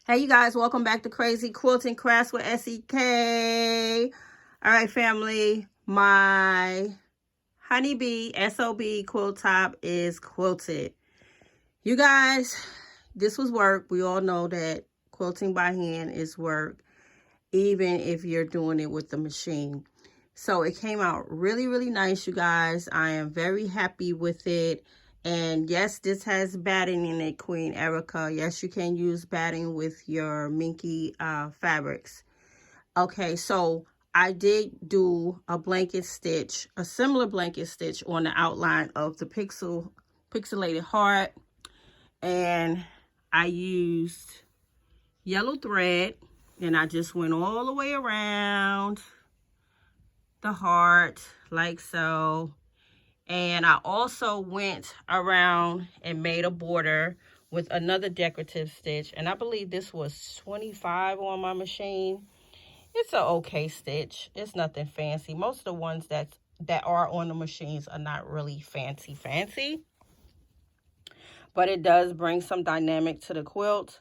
Hey, you guys, welcome back to Crazy Quilting Crafts with SEK. All right, family, my honeybee SOB quilt top is quilted. You guys, this was work. We all know that quilting by hand is work, even if you're doing it with the machine. So it came out really, really nice, you guys. I am very happy with it. And yes, this has batting in it, Queen Erica. Yes, you can use batting with your minky fabrics. Okay, so I did do a blanket stitch, a similar blanket stitch on the outline of the pixelated heart. And I used yellow thread, and I just went all the way around the heart like so. And I also went around and made a border with another decorative stitch, and I believe this was 25 on my machine. It's an okay stitch. It's nothing fancy. Most of the ones that are on the machines are not really fancy, but it does bring some dynamic to the quilt.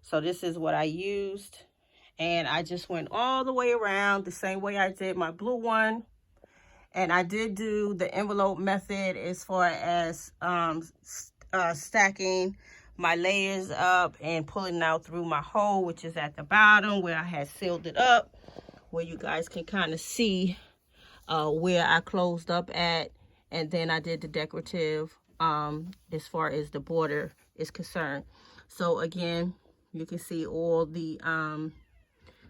So this is what I used, and I just went all the way around the same way I did my blue one. And I did do the envelope method as far as stacking my layers up and pulling out through my hole, which is at the bottom where I had sealed it up, where you guys can kind of see where I closed up at. And then I did the decorative as far as the border is concerned. So again, you can see all the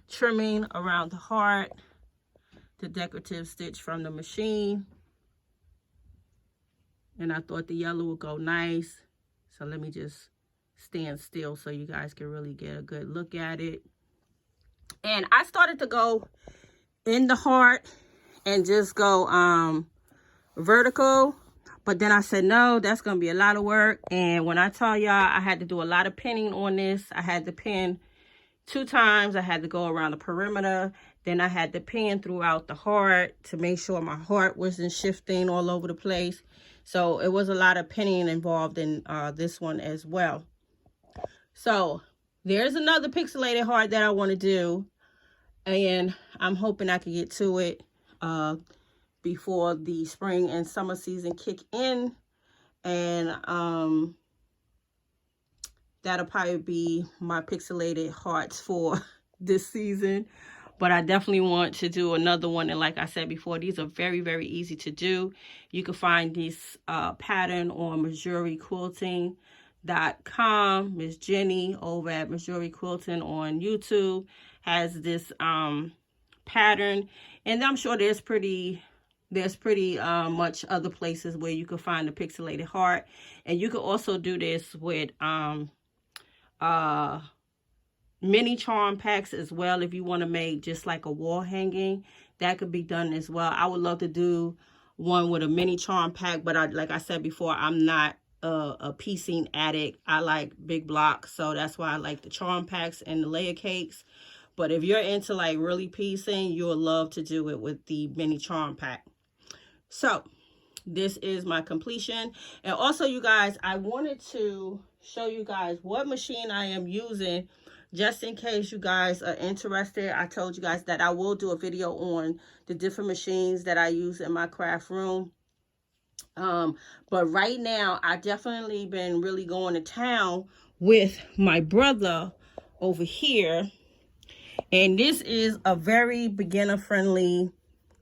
trimming around the heart, the decorative stitch from the machine, and I thought the yellow would go nice. So let me just stand still so you guys can really get a good look at it. And I started to go in the heart and just go vertical, but then I said no, that's gonna be a lot of work. And when I tell y'all I had to do a lot of pinning on this, I had to pin 2 times. I had to go around the perimeter. Then I had to pin throughout the heart to make sure my heart wasn't shifting all over the place. So it was a lot of pinning involved in this one as well. So there's another pixelated heart that I want to do, and I'm hoping I can get to it before the spring and summer season kick in. And that'll probably be my pixelated hearts for this season. But I definitely want to do another one. And like I said before, these are very, very easy to do. You can find this pattern on MissouriQuilting.com. Miss Jenny over at Missouri Quilting on YouTube has this pattern. And I'm sure there's pretty much other places where you can find the pixelated heart. And you can also do this with mini charm packs as well. If you want to make just like a wall hanging, that could be done as well. I would love to do one with a mini charm pack, but like I said before, I'm not a piecing addict. I like big blocks, so that's why I like the charm packs and the layer cakes. But if you're into like really piecing, you'll love to do it with the mini charm pack. So this is my completion. And also, you guys, I wanted to show you guys what machine I am using, just in case you guys are interested. I told you guys that I will do a video on the different machines that I use in my craft room. But right now, I definitely been really going to town with my brother over here. And this is a very beginner-friendly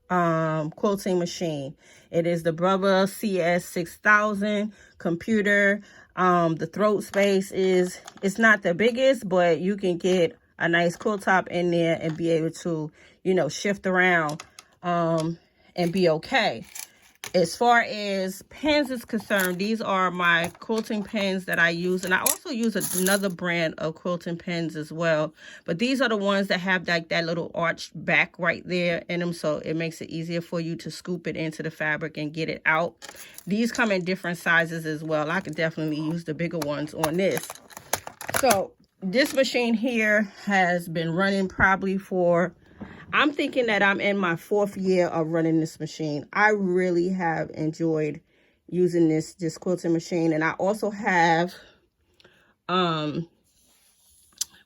quilting machine. It is the Brother CS6000 computer. The throat space it's not the biggest, but you can get a nice quilt top in there and be able to, you know, shift around and be okay. As far as pens is concerned, these are my quilting pens that I use. And I also use another brand of quilting pens as well. But these are the ones that have like that little arched back right there in them. So it makes it easier for you to scoop it into the fabric and get it out. These come in different sizes as well. I could definitely use the bigger ones on this. So this machine here has been running probably for... I'm thinking that I'm in my 4th year of running this machine. I really have enjoyed using this quilting machine. And I also have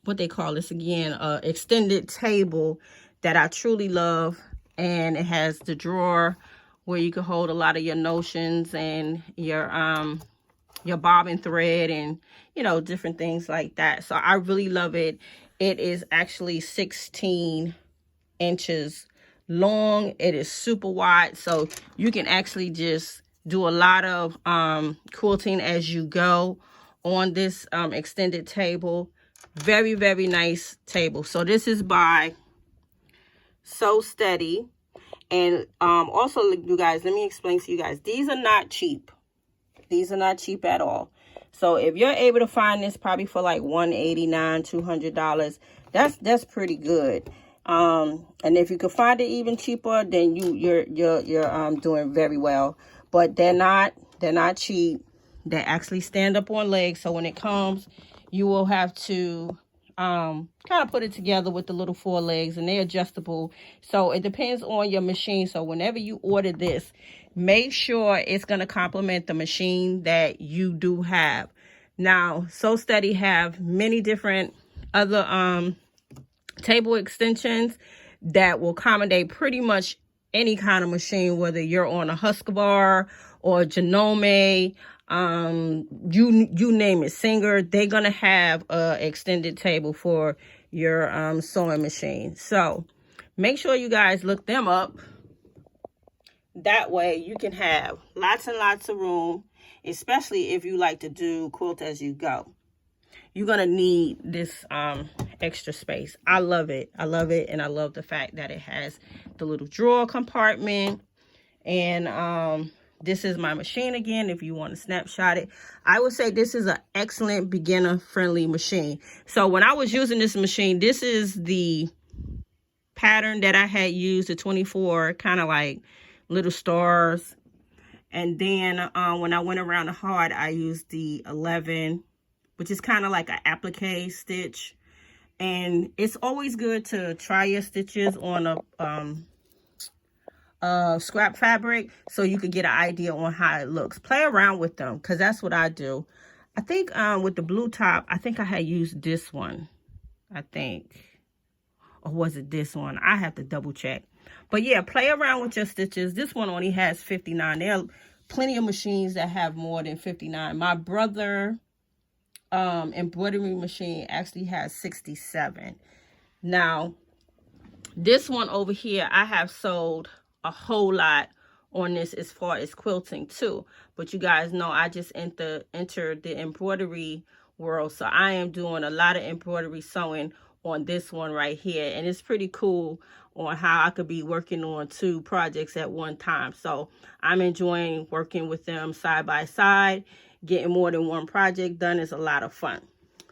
what they call this again, extended table that I truly love. And it has the drawer where you can hold a lot of your notions and your bobbin thread and, you know, different things like that. So I really love it. It is actually 16 inches long. It is super wide, so you can actually just do a lot of quilting as you go on this extended table. Very, very nice table. So this is by So Steady. And also, you guys, let me explain to you guys, these are not cheap. These are not cheap at all. So if you're able to find this probably for like $189, $200, that's pretty good. And if you could find it even cheaper, then you're doing very well. But they're not cheap. They actually stand up on legs. So when it comes, you will have to kind of put it together with the little four legs, and they're adjustable. So it depends on your machine. So whenever you order this, make sure it's going to complement the machine that you do have. Now, So Steady have many different other table extensions that will accommodate pretty much any kind of machine, whether you're on a Husqvarna or Janome, you name it, Singer. They're gonna have a extended table for your sewing machine. So make sure you guys look them up. That way you can have lots and lots of room, especially if you like to do quilt as you go. You're gonna need this extra space. I love it. I love it, and I love the fact that it has the little drawer compartment. And this is my machine again, if you want to snapshot it. I would say this is an excellent beginner-friendly machine. So when I was using this machine, this is the pattern that I had used, the 24, kind of like little stars. And then when I went around the heart, I used the 11, which is kind of like an applique stitch. And it's always good to try your stitches on a scrap fabric so you could get an idea on how it looks. Play around with them, because that's what I do. I think with the blue top, I think I had used this one, I think. Or was it this one? I have to double check. But yeah, play around with your stitches. This one only has 59. There are plenty of machines that have more than 59. My brother embroidery machine actually has 67. Now, this one over here, I have sold a whole lot on this as far as quilting too. But you guys know I just entered the embroidery world. So I am doing a lot of embroidery sewing on this one right here. And it's pretty cool on how I could be working on 2 projects at one time. So I'm enjoying working with them side by side. Getting more than one project done is a lot of fun.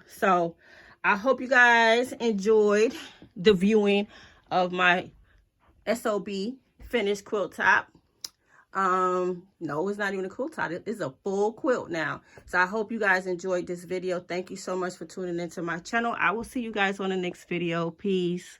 So I hope you guys enjoyed the viewing of my SOB finished quilt top. No, it's not even a quilt top. It's a full quilt now. So I hope you guys enjoyed this video. Thank you so much for tuning into my channel. I will see you guys on the next video. Peace.